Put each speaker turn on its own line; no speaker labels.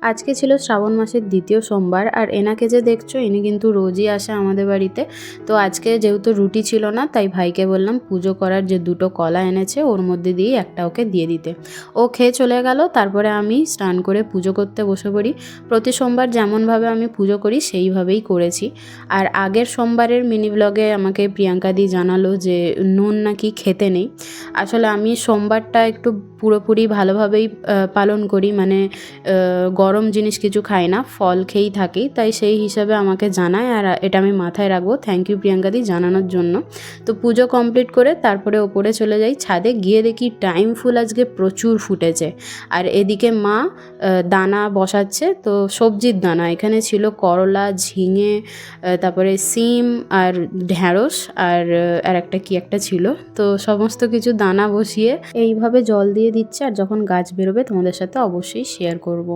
আজকে ছিল শ্রাবণ মাসের দ্বিতীয় সোমবার, আর এনাকে যে দেখছো ইনি কিন্তু রোজই আসে আমাদের বাড়িতে। তো আজকে যেহেতু রুটি ছিল না, তাই ভাইকে বললাম পুজো করার যে দুটো কলা এনেছে ওর মধ্যে দিয়েই একটা ওকে দিয়ে দিতে। ও খেয়ে চলে গেল। তারপরে আমি স্নান করে পুজো করতে বসে পড়ি। প্রতি সোমবার যেমনভাবে আমি পুজো করি সেইভাবেই করেছি। আর আগের সোমবারের মিনি ব্লগে আমাকে প্রিয়াঙ্কাদি জানালো যে নুন নাকি খেতে নেই। আসলে আমি সোমবারটা একটু পুরোপুরি ভালোভাবেই পালন করি, মানে গরম জিনিস কিছু খাই না, ফল খেয়েই থাকি। তাই সেই হিসাবে আমাকে জানায়, আর এটা আমি মাথায় রাখবো। থ্যাংক ইউ প্রিয়াঙ্কাদি জানানোর জন্য। তো পুজো কমপ্লিট করে তারপরে ওপরে চলে যাই ছাদে। গিয়ে দেখি টাইম ফুল আজকে প্রচুর ফুটেছে। আর এদিকে মা দানা বসাচ্ছে, তো সবজির দানা। এখানে ছিল করলা, ঝিঙে, তারপরে সিম আর ঢ্যাঁড়স, আর একটা কি একটা ছিল। তো সমস্ত কিছু দানা বসিয়ে এইভাবে জল দিয়ে দিচ্ছে, আর যখন গাছ বেরোবে তোমাদের সাথে অবশ্যই শেয়ার করব।